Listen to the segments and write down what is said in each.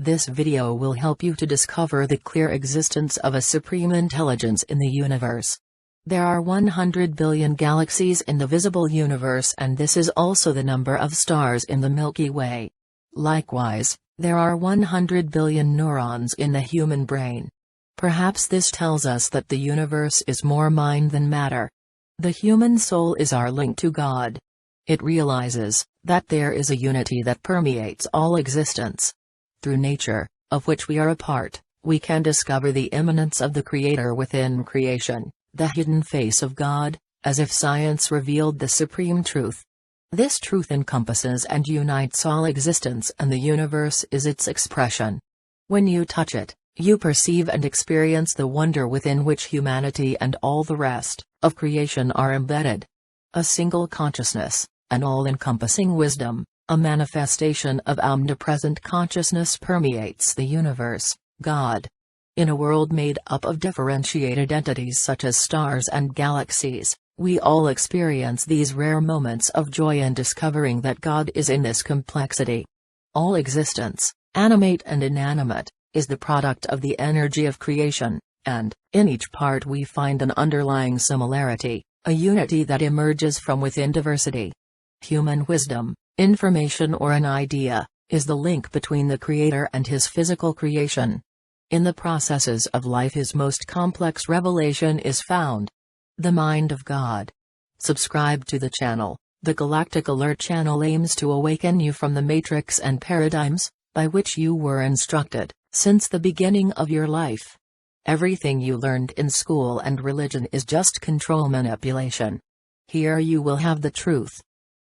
This video will help you to discover the clear existence of a supreme intelligence in the universe. There are 100 billion galaxies in the visible universe, and this is also the number of stars in the Milky Way. Likewise, there are 100 billion neurons in the human brain. Perhaps this tells us that the universe is more mind than matter. The human soul is our link to God. It realizes that there is a unity that permeates all existence. Through nature, of which we are a part, we can discover the immanence of the Creator within creation, the hidden face of God, as if science revealed the supreme truth. This truth encompasses and unites all existence, and the universe is its expression. When you touch it, you perceive and experience the wonder within which humanity and all the rest of creation are embedded. A single consciousness, an all-encompassing wisdom, a manifestation of omnipresent consciousness permeates the universe, God. In a world made up of differentiated entities such as stars and galaxies, we all experience these rare moments of joy in discovering that God is in this complexity. All existence, animate and inanimate, is the product of the energy of creation, and, in each part we find an underlying similarity, a unity that emerges from within diversity. Human wisdom, information or an idea, is the link between the Creator and his physical creation. In the processes of life his most complex revelation is found. The mind of God. Subscribe to the channel. The Galactic Alert channel aims to awaken you from the matrix and paradigms by which you were instructed since the beginning of your life. Everything you learned in school and religion is just control manipulation. Here you will have the truth.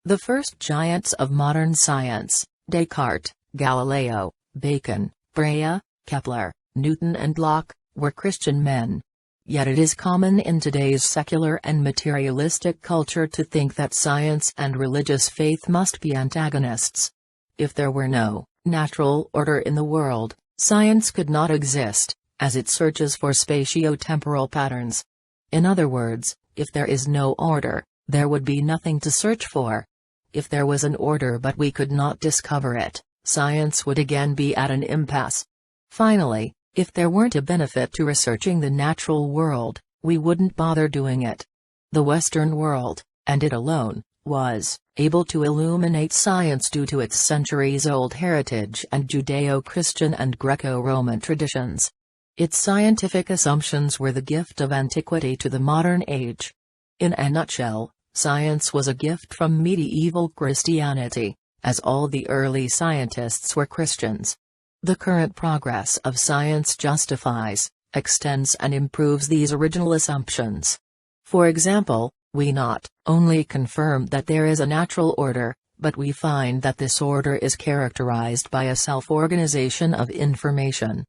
The first giants of modern science, Descartes, Galileo, Bacon, Brea, Kepler, Newton and Locke, were Christian men. Yet it is common in today's secular and materialistic culture to think that science and religious faith must be antagonists. If there were no natural order in the world, science could not exist, as it searches for spatio-temporal patterns. In other words, if there is no order, there would be nothing to search for. If there was an order but we could not discover it, science would again be at an impasse. Finally, if there weren't a benefit to researching the natural world, we wouldn't bother doing it. The Western world, and it alone, was able to illuminate science due to its centuries-old heritage and Judeo-Christian and Greco-Roman traditions. Its scientific assumptions were the gift of antiquity to the modern age. In a nutshell, science was a gift from medieval Christianity, as all the early scientists were Christians. The current progress of science justifies, extends and improves these original assumptions. For example, we not only confirm that there is a natural order, but we find that this order is characterized by a self-organization of information.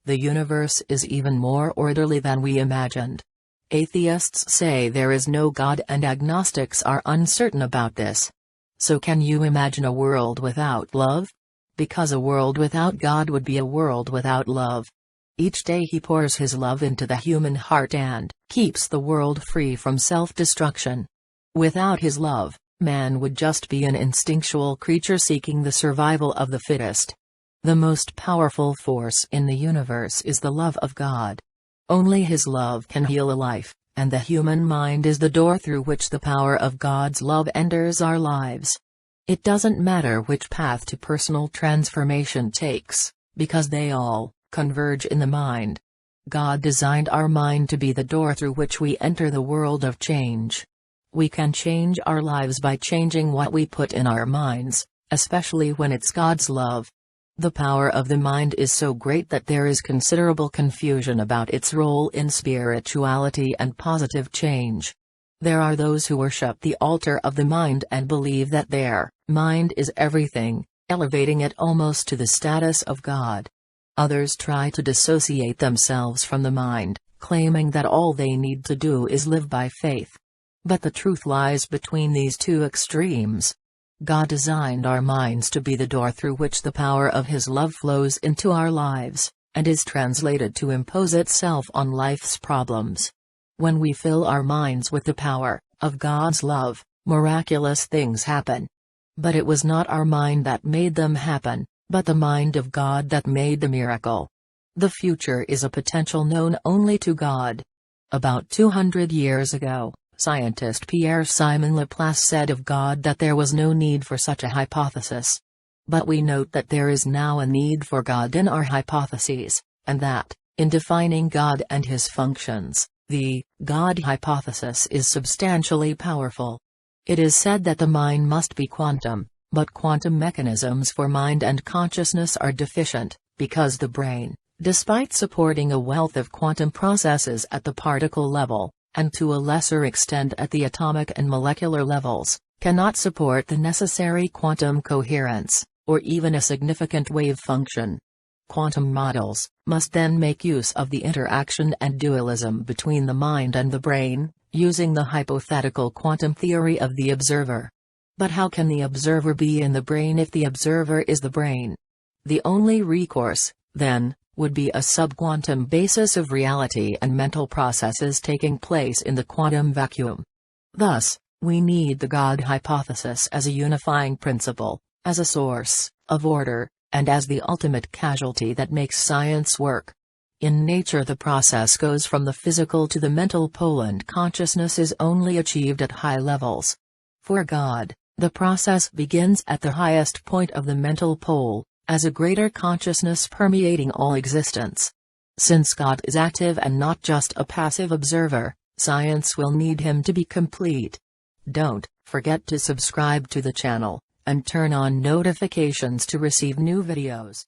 The universe is even more orderly than we imagined. Atheists say there is no God and agnostics are uncertain about this. So can you imagine a world without love? Because a world without God would be a world without love. Each day he pours his love into the human heart and keeps the world free from self-destruction. Without his love, man would just be an instinctual creature seeking the survival of the fittest. The most powerful force in the universe is the love of God. Only his love can heal a life, and the human mind is the door through which the power of God's love enters our lives. It doesn't matter which path to personal transformation takes, because they all converge in the mind. God designed our mind to be the door through which we enter the world of change. We can change our lives by changing what we put in our minds, especially when it's God's love. The power of the mind is so great that there is considerable confusion about its role in spirituality and positive change. There are those who worship the altar of the mind and believe that their mind is everything, elevating it almost to the status of God. Others try to dissociate themselves from the mind, claiming that all they need to do is live by faith. But the truth lies between these two extremes. God designed our minds to be the door through which the power of His love flows into our lives, and is translated to impose itself on life's problems. When we fill our minds with the power of God's love, miraculous things happen. But it was not our mind that made them happen, but the mind of God that made the miracle. The future is a potential known only to God. About 200 years ago, scientist Pierre-Simon Laplace said of God that there was no need for such a hypothesis. But we note that there is now a need for God in our hypotheses, and that, in defining God and his functions, the God hypothesis is substantially powerful. It is said that the mind must be quantum, but quantum mechanisms for mind and consciousness are deficient, because the brain, despite supporting a wealth of quantum processes at the particle level, and to a lesser extent at the atomic and molecular levels, cannot support the necessary quantum coherence, or even a significant wave function. Quantum models must then make use of the interaction and dualism between the mind and the brain, using the hypothetical quantum theory of the observer. But how can the observer be in the brain if the observer is the brain? The only recourse, then, would be a subquantum basis of reality and mental processes taking place in the quantum vacuum. Thus, we need the God hypothesis as a unifying principle, as a source of order, and as the ultimate casualty that makes science work. In nature, the process goes from the physical to the mental pole, and consciousness is only achieved at high levels. For God, the process begins at the highest point of the mental pole, as a greater consciousness permeating all existence. Since God is active and not just a passive observer, science will need him to be complete. Don't forget to subscribe to the channel, and turn on notifications to receive new videos.